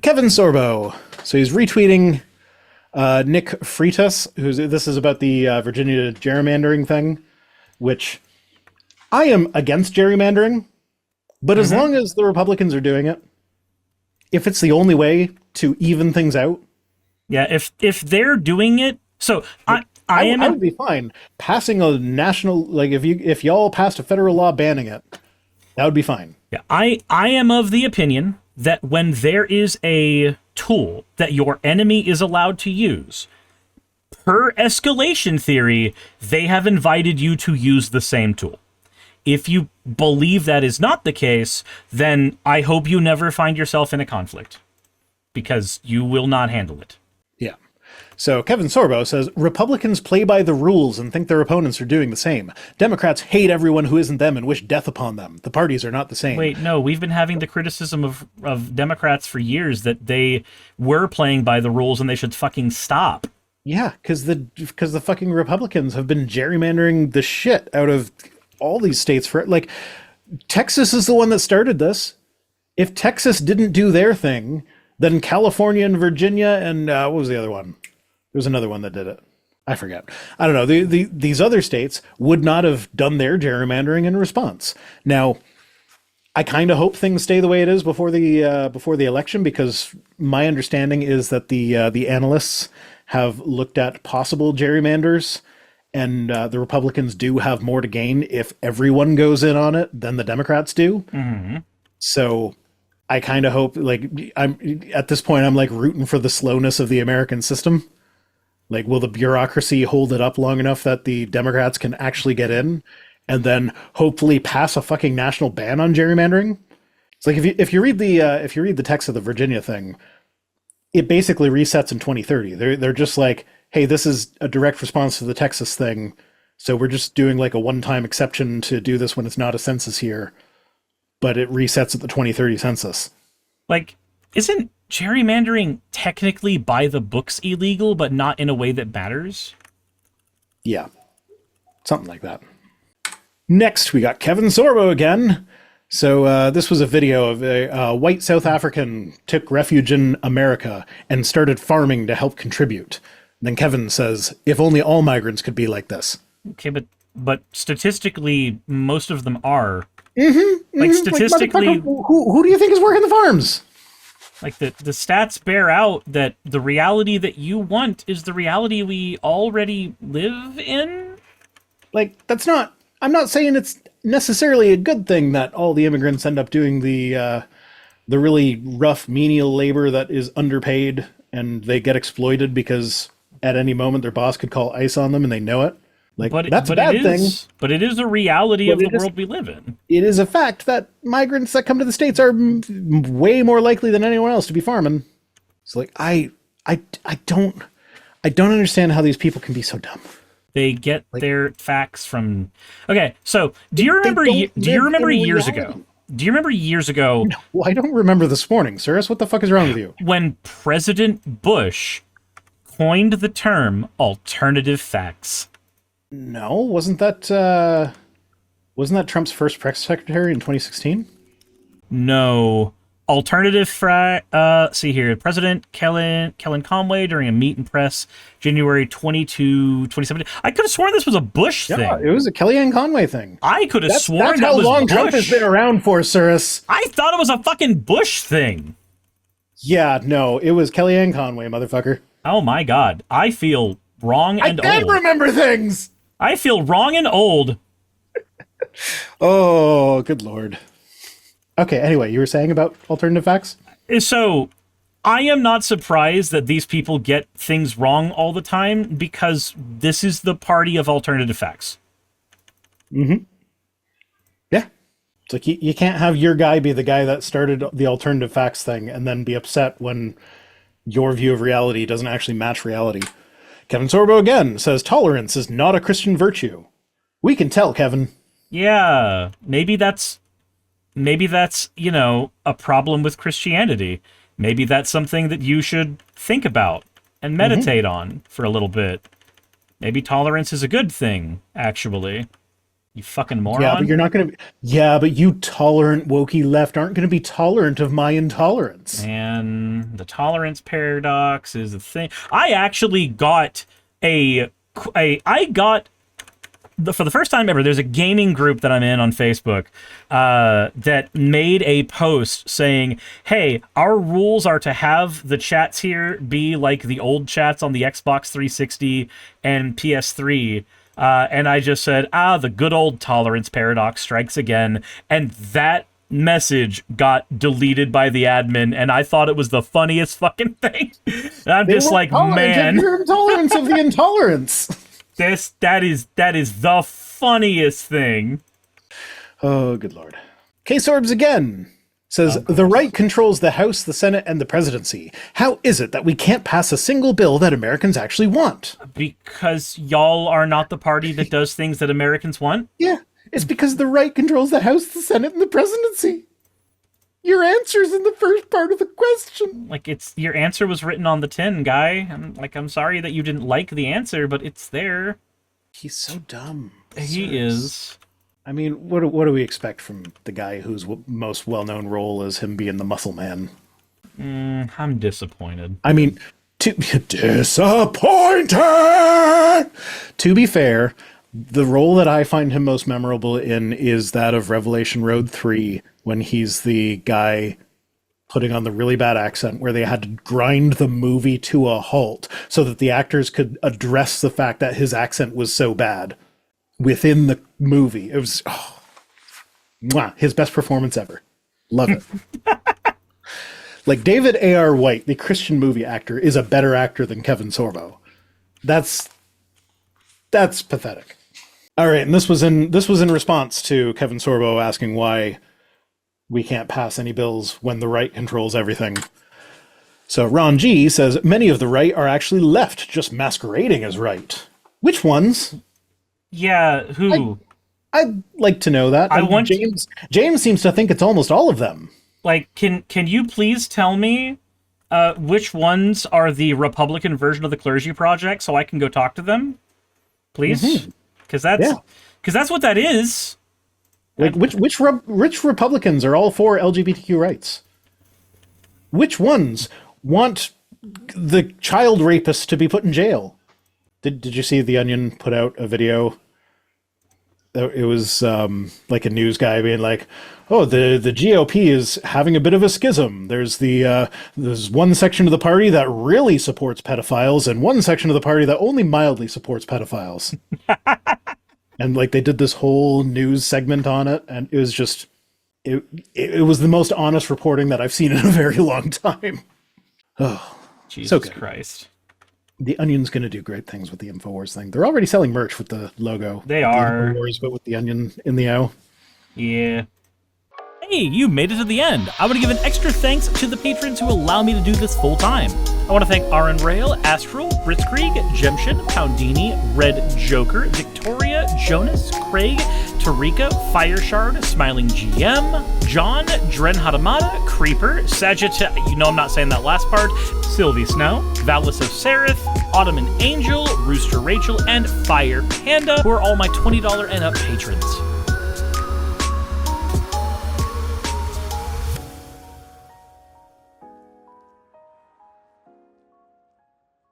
Kevin Sorbo. So he's retweeting Nick Freitas, this is about the Virginia gerrymandering thing, which I am against gerrymandering, but as long as the Republicans are doing it, if it's the only way to even things out, yeah, if they're doing it, so I would be fine passing a national, like if y'all passed a federal law banning it, that would be fine. Yeah, I am of the opinion that when there is a tool that your enemy is allowed to use, per escalation theory, they have invited you to use the same tool. If you believe that is not the case, then I hope you never find yourself in a conflict, because you will not handle it. Yeah. So Kevin Sorbo says, Republicans play by the rules and think their opponents are doing the same. Democrats hate everyone who isn't them and wish death upon them. The parties are not the same. Wait, no, we've been having the criticism of Democrats for years that they were playing by the rules and they should fucking stop. Yeah, because the fucking Republicans have been gerrymandering the shit out of all these states for, like, Texas is the one that started this. If Texas didn't do their thing, then California and Virginia and what was the other one? There was another one that did it. I forget. I don't know. These other states would not have done their gerrymandering in response. Now, I kind of hope things stay the way it is before the election, because my understanding is that the analysts have looked at possible gerrymanders, and the Republicans do have more to gain if everyone goes in on it than the Democrats do. Mm-hmm. So I kind of hope, like, I'm at this point, I'm like rooting for the slowness of the American system. Like, will the bureaucracy hold it up long enough that the Democrats can actually get in and then hopefully pass a fucking national ban on gerrymandering? It's like, if you read the text of the Virginia thing, it basically resets in 2030. They're just like, hey, this is a direct response to the Texas thing, so we're just doing like a one-time exception to do this when it's not a census here, but it resets at the 2030 census. Like, isn't gerrymandering technically by the books illegal, but not in a way that matters? Yeah, something like that. Next, we got Kevin Sorbo again. So this was a video of a white South African took refuge in America and started farming to help contribute. Then Kevin says, if only all migrants could be like this. Okay, but statistically, most of them are. Like, statistically... Like, who do you think is working the farms? Like, the stats bear out that the reality that you want is the reality we already live in. Like, I'm not saying it's necessarily a good thing that all the immigrants end up doing the really rough menial labor that is underpaid and they get exploited because at any moment their boss could call ICE on them and they know it. Like, that's a bad thing. But it is a reality of the world we live in. It is a fact that migrants that come to the States are way more likely than anyone else to be farming. So, like, I don't understand how these people can be so dumb. They get their facts from... Okay, so do you remember years ago? Do you remember years ago? No, well, I don't remember this morning, Cyrus. What the fuck is wrong with you? When President Bush coined the term alternative facts. No, wasn't that Trump's first press secretary in 2016? No. Alternative see here. President Kellen Conway during a meet and press January 22, 2017. I could have sworn this was a Bush thing. Yeah, it was a Kellyanne Conway thing. I could have sworn that's that how was long Bush. Trump has been around for, Cyrus. I thought it was a fucking Bush thing. Yeah, no, it was Kellyanne Conway, motherfucker. Oh my god. I feel wrong and old. I can't remember things! I feel wrong and old. Oh, good lord. Okay, anyway, you were saying about alternative facts? So, I am not surprised that these people get things wrong all the time, because this is the party of alternative facts. Mm-hmm. Yeah. It's like you can't have your guy be the guy that started the alternative facts thing and then be upset when your view of reality doesn't actually match reality. Kevin Sorbo again says tolerance is not a Christian virtue. We can tell, Kevin. Yeah, maybe that's, you know, a problem with Christianity. Maybe that's something that you should think about and meditate on for a little bit. Maybe tolerance is a good thing, actually. You fucking moron. Yeah, but you're not going to. Yeah, but you tolerant wokey left aren't going to be tolerant of my intolerance. And the tolerance paradox is a thing. I actually got for the first time ever, there's a gaming group that I'm in on Facebook that made a post saying, hey, our rules are to have the chats here be like the old chats on the Xbox 360 and PS3. And I just said, the good old tolerance paradox strikes again. And that message got deleted by the admin, and I thought it was the funniest fucking thing. And I'm just like, man. You're intolerance of the intolerance. That is the funniest thing. Oh, good lord. Ksorbs again says, the right controls the House, the Senate, and the presidency. How is it that we can't pass a single bill that Americans actually want? Because y'all are not the party that does things that Americans want? Yeah, it's because the right controls the House, the Senate, and the presidency. Your answer's in the first part of the question. Like, your answer was written on the tin, guy. I'm sorry that you didn't like the answer, but it's there. He's so dumb. He is. I mean, what do we expect from the guy whose most well-known role is him being the muscle man? I'm disappointed. I mean, disappointed! To be fair, the role that I find him most memorable in is that of Revelation Road 3, when he's the guy putting on the really bad accent where they had to grind the movie to a halt so that the actors could address the fact that his accent was so bad within the movie. It was his best performance ever. Love it. Like, David A.R. White, the Christian movie actor, is a better actor than Kevin Sorbo. That's pathetic. All right, and this was in response to Kevin Sorbo asking why we can't pass any bills when the right controls everything. So Ron G says, many of the right are actually left, just masquerading as right. Which ones? Yeah, who? I'd like to know that. James seems to think it's almost all of them. Like, can you please tell me which ones are the Republican version of the Clergy Project so I can go talk to them? Please? Because that's what that is. Like, which Republicans are all for LGBTQ rights? Which ones want the child rapist to be put in jail? Did you see The Onion put out a video? It was like a news guy being like, oh, the GOP is having a bit of a schism. There's one section of the party that really supports pedophiles and one section of the party that only mildly supports pedophiles. And like, they did this whole news segment on it, and it was just, it was the most honest reporting that I've seen in a very long time. Oh, Jesus Christ. The Onion's going to do great things with the InfoWars thing. They're already selling merch with the logo. They are. InfoWars, but with the Onion in the O. Yeah. Hey, you made it to the end. I want to give an extra thanks to the patrons who allow me to do this full time. I want to thank Aaron Rail, Astral, Britzkrieg, Jemshin, Poundini, Red Joker, Victoria, Jonas, Craig, Tarika, Fireshard, Smiling GM, John, Dren Hadamada, Creeper, Sagitta, you know I'm not saying that last part, Sylvie Snow, Valis of Seraph, Ottoman Angel, Rooster Rachel, and Fire Panda, who are all my $20 and up patrons.